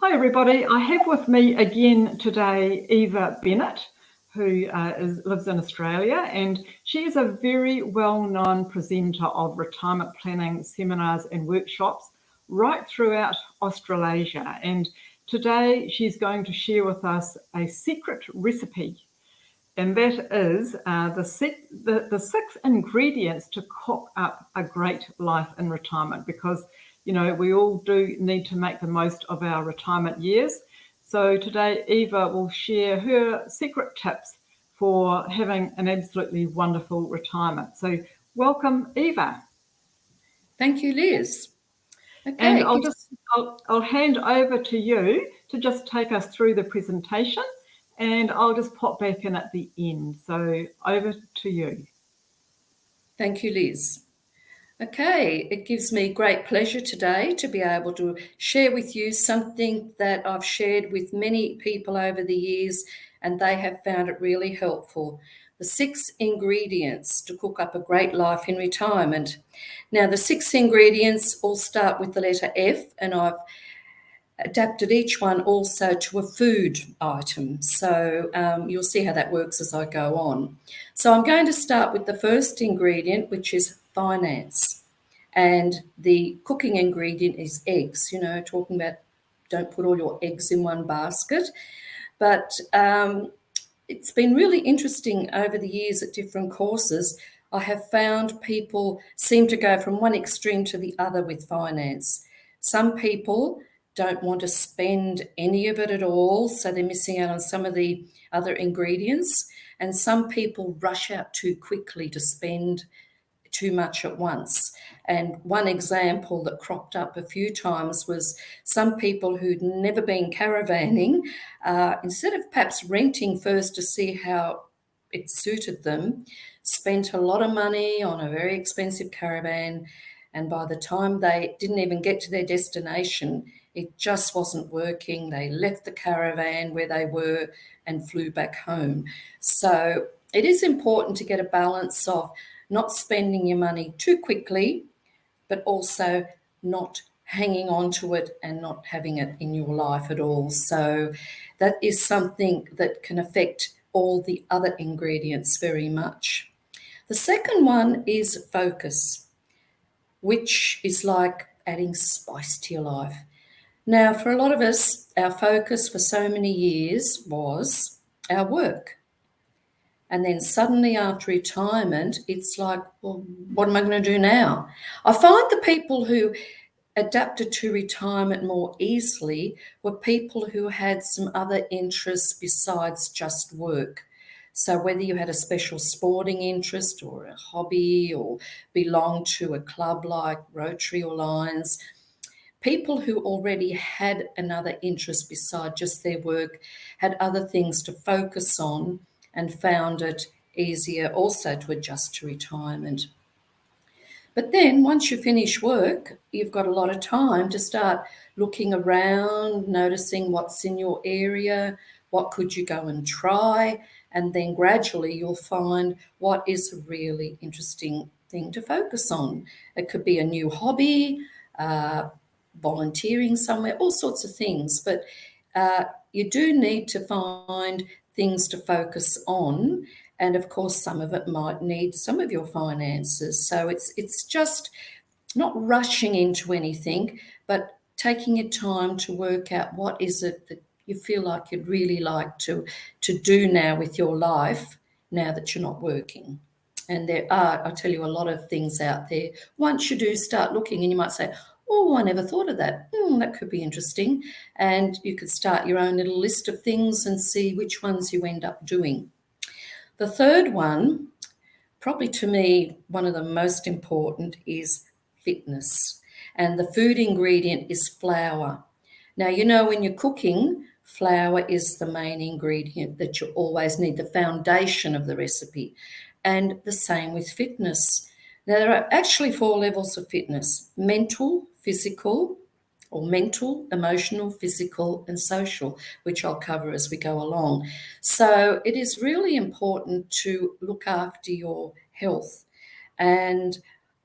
Hi everybody, I have with me again today Eva Bennett, who lives in Australia, and she is a very well-known presenter of retirement planning seminars and workshops right throughout Australasia. And today she's going to share with us a secret recipe, and that is the six ingredients to cook up a great life in retirement, because we all do need to make the most of our retirement years. So today Eva will share her secret tips for having an absolutely wonderful retirement. So welcome, Eva. Thank you, Liz. Okay. And I'll hand over to you to just take us through the presentation, and I'll just pop back in at the end. So over to you. Thank you, Liz. Okay, it gives me great pleasure today to be able to share with you something that I've shared with many people over the years, and they have found it really helpful. The 6 ingredients to cook up a great life in retirement. Now, the 6 ingredients all start with the letter F, and I've adapted each one also to a food item. So you'll see how that works as I go on. So I'm going to start with the first ingredient, which is finance. And the cooking ingredient is eggs, talking about don't put all your eggs in one basket. But it's been really interesting over the years at different courses. I have found people seem to go from one extreme to the other with finance. Some people don't want to spend any of it at all, so they're missing out on some of the other ingredients. And some people rush out too quickly to spend too much at once. And one example that cropped up a few times was some people who'd never been caravanning, instead of perhaps renting first to see how it suited them, spent a lot of money on a very expensive caravan. And by the time they didn't even get to their destination, it just wasn't working. They left the caravan where they were and flew back home. So it is important to get a balance of not spending your money too quickly, but also not hanging on to it and not having it in your life at all. So that is something that can affect all the other ingredients very much. The second one is focus, which is like adding spice to your life. Now, for a lot of us, our focus for so many years was our work. And then suddenly after retirement, it's like, well, what am I going to do now? I find the people who adapted to retirement more easily were people who had some other interests besides just work. So whether you had a special sporting interest or a hobby or belonged to a club like Rotary or Lions, people who already had another interest beside just their work had other things to focus on and found it easier also to adjust to retirement. But then once you finish work, you've got a lot of time to start looking around, noticing what's in your area, what could you go and try, and then gradually you'll find what is a really interesting thing to focus on. It could be a new hobby, volunteering somewhere, all sorts of things. But you do need to find things to focus on. And of course, some of it might need some of your finances. So it's just not rushing into anything, but taking your time to work out what is it that you feel like you'd really like to do now with your life now that you're not working. And there are, I tell you, a lot of things out there. Once you do start looking, and you might say, oh, I never thought of that. That could be interesting. And you could start your own little list of things and see which ones you end up doing. The third one, probably to me, one of the most important is fitness. And the food ingredient is flour. Now, when you're cooking, flour is the main ingredient that you always need, the foundation of the recipe. And the same with fitness. Now, there are actually 4 levels of fitness: mental, physical, or mental, emotional, physical, and social, which I'll cover as we go along. So it is really important to look after your health. And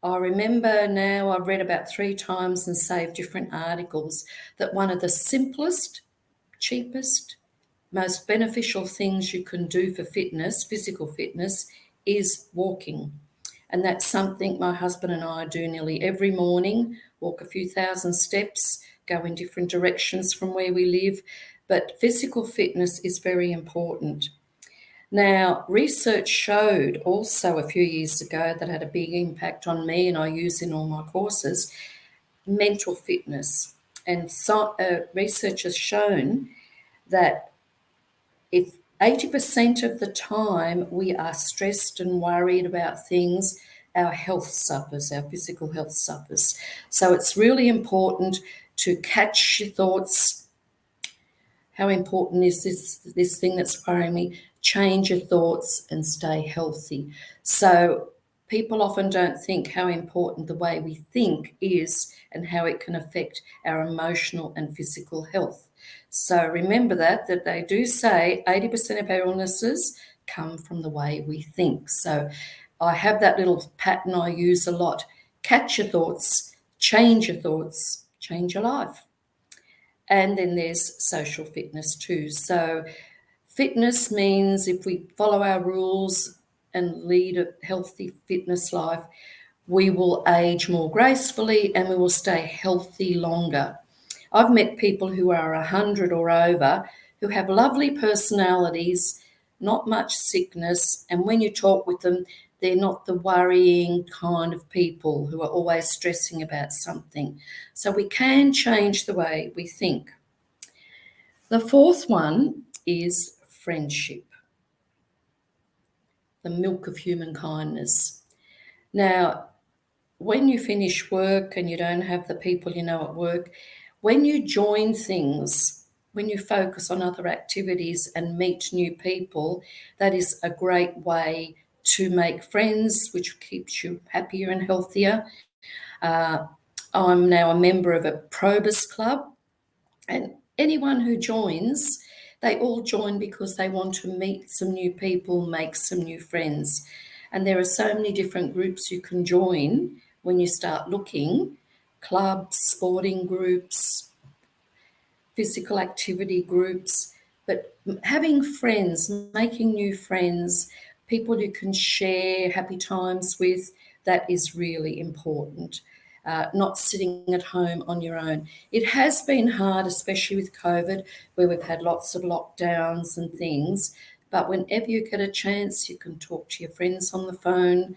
I remember now I've read about 3 times and saved different articles that one of the simplest, cheapest, most beneficial things you can do for fitness, physical fitness, is walking. And that's something my husband and I do nearly every morning, walk a few thousand steps, go in different directions from where we live. But physical fitness is very important. Now, research showed also a few years ago that had a big impact on me, and I use in all my courses, mental fitness. And research has shown that if 80% of the time we are stressed and worried about things, our health suffers, our physical health suffers. So it's really important to catch your thoughts. How important is this thing that's worrying me? Change your thoughts and stay healthy. So people often don't think how important the way we think is and how it can affect our emotional and physical health. So remember that they do say 80% of our illnesses come from the way we think. So I have that little pattern I use a lot. Catch your thoughts, change your life. And then there's social fitness too. So fitness means if we follow our rules and lead a healthy fitness life, we will age more gracefully and we will stay healthy longer. I've met people who are 100 or over who have lovely personalities, not much sickness, and when you talk with them, they're not the worrying kind of people who are always stressing about something. So we can change the way we think. The fourth one is friendship, the milk of human kindness. Now, when you finish work and you don't have the people you know at work, when you join things, when you focus on other activities and meet new people, that is a great way to make friends, which keeps you happier and healthier. I'm now a member of a Probus Club, and anyone who joins, they all join because they want to meet some new people, make some new friends. And there are so many different groups you can join when you start looking: clubs, sporting groups, physical activity groups. But having friends, making new friends, people you can share happy times with, that is really important. Not sitting at home on your own. It has been hard, especially with COVID, where we've had lots of lockdowns and things. But whenever you get a chance, you can talk to your friends on the phone.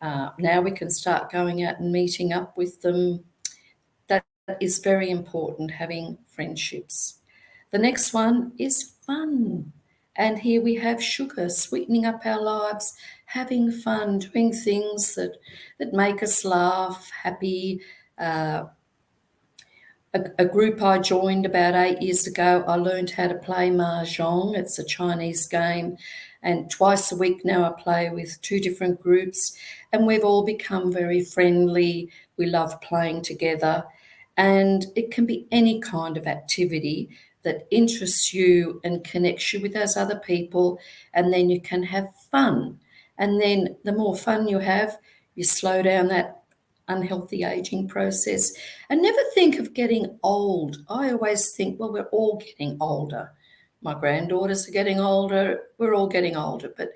Now we can start going out and meeting up with them. That is very important, having friendships. The next one is fun. And here we have sugar, sweetening up our lives, having fun, doing things that make us laugh, happy. A group I joined about 8 years ago, I learned how to play mahjong. It's a Chinese game. And twice a week now I play with 2 different groups. And we've all become very friendly. We love playing together. And it can be any kind of activity that interests you and connects you with those other people, and then you can have fun. And then the more fun you have, you slow down that unhealthy aging process. And never think of getting old. I always think, well, we're all getting older. My granddaughters are getting older. We're all getting older. But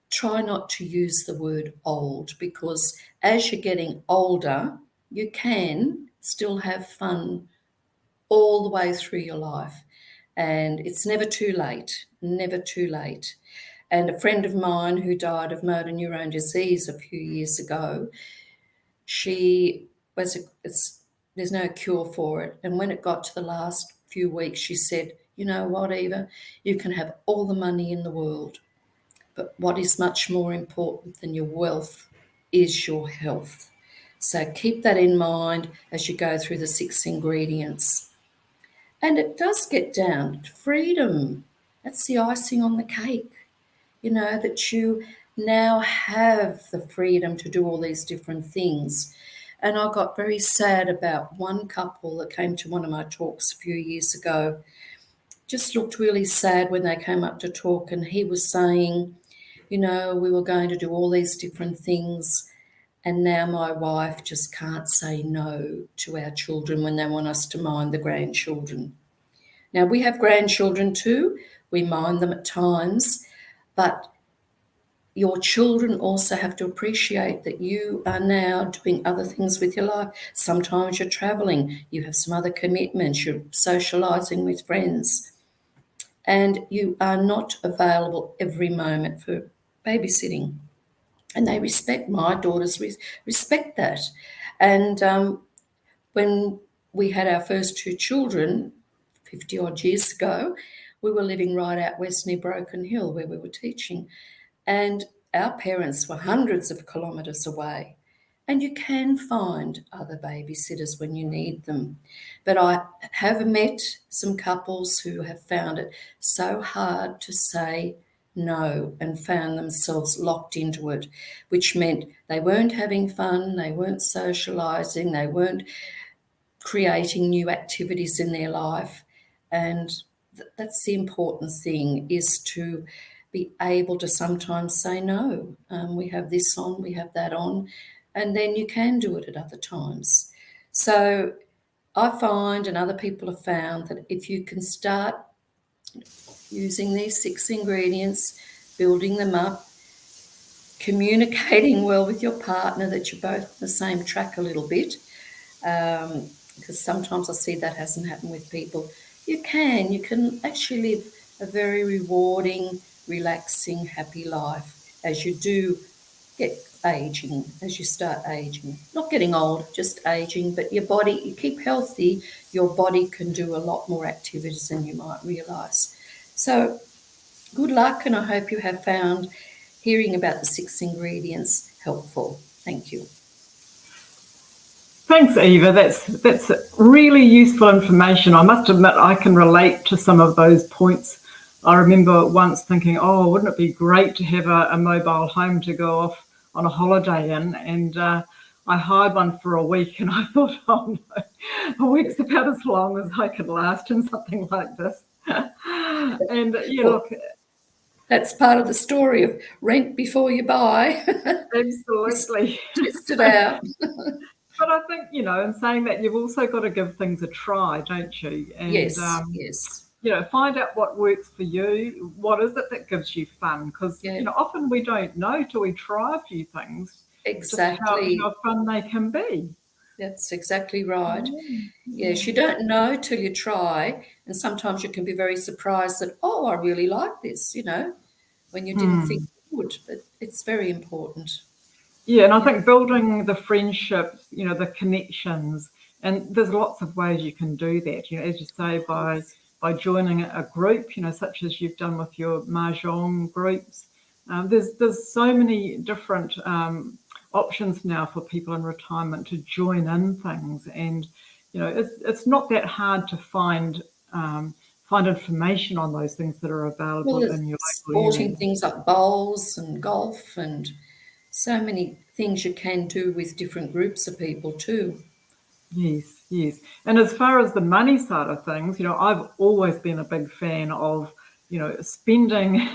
try not to use the word old, because as you're getting older, you can still have fun all the way through your life. And it's never too late, never too late. And a friend of mine who died of motor neurone disease a few years ago, there's no cure for it. And when it got to the last few weeks, she said, you know what, Eva, you can have all the money in the world, but what is much more important than your wealth is your health. So keep that in mind as you go through the 6 ingredients. And it does get down to freedom. That's the icing on the cake, that you now have the freedom to do all these different things. And I got very sad about one couple that came to one of my talks a few years ago. Just looked really sad when they came up to talk, and he was saying, we were going to do all these different things, And now my wife just can't say no to our children when they want us to mind the grandchildren. Now, we have grandchildren too. We mind them at times, but your children also have to appreciate that you are now doing other things with your life. Sometimes you're traveling, you have some other commitments, you're socializing with friends, and you are not available every moment for babysitting. And they respect, my daughters respect that. And when we had our first two children 50 odd years ago, we were living right out west near Broken Hill where we were teaching. And our parents were hundreds of kilometres away. And you can find other babysitters when you need them. But I have met some couples who have found it so hard to say no and found themselves locked into it, which meant they weren't having fun, they weren't socialising, they weren't creating new activities in their life. And that's the important thing, is to be able to sometimes say no. We have this on, we have that on, and then you can do it at other times. So I find, and other people have found, that if you can start using these 6 ingredients, building them up, communicating well with your partner, that you're both on the same track a little bit, because sometimes I see that hasn't happened with people. You can actually live a very rewarding, relaxing, happy life as you do get aging, as you start aging. Not getting old, just aging, but your body, you keep healthy, your body can do a lot more activities than you might realise. So good luck, and I hope you have found hearing about the 6 ingredients helpful. Thank you. Thanks, Eva. That's really useful information. I must admit I can relate to some of those points. I remember once thinking, oh, wouldn't it be great to have a mobile home to go off on a holiday in? And I hired one for a week, and I thought, oh no, a week's about as long as I could last in something like this. And look, that's part of the story of rent before you buy. Absolutely. Test it out. But I think, in saying that, you've also got to give things a try, don't you? And, yes. Find out what works for you. What is it that gives you fun? Because, often we don't know till we try a few things. Exactly. Just how fun they can be. That's exactly right. Yes, you don't know till you try. And sometimes you can be very surprised that, oh, I really like this, when you didn't think you would. But it's very important. Yeah, and I think building the friendships, the connections, and there's lots of ways you can do that. As you say, by joining a group, such as you've done with your mahjong groups. There's so many different options now for people in retirement to join in things, and it's not that hard to find information on those things that are available in your local sporting area. Things like bowls and golf and so many things you can do with different groups of people too. Yes. And as far as the money side of things, I've always been a big fan of, spending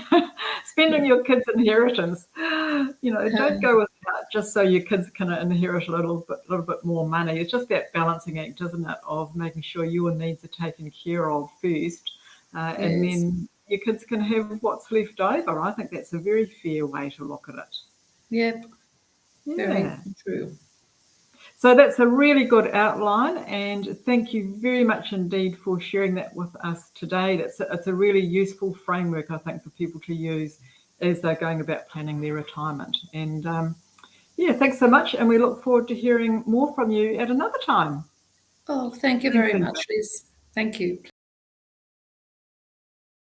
your kids' inheritance. Don't go with that just so your kids can inherit a little bit more money. It's just that balancing act, isn't it, of making sure your needs are taken care of first, and then your kids can have what's left over. I think that's a very fair way to look at it. Yep. Very true. So that's a really good outline, and thank you very much indeed for sharing that with us today. It's a really useful framework, I think, for people to use as they're going about planning their retirement. And thanks so much, and we look forward to hearing more from you at another time. Oh, thank you very much, Liz. Thank you.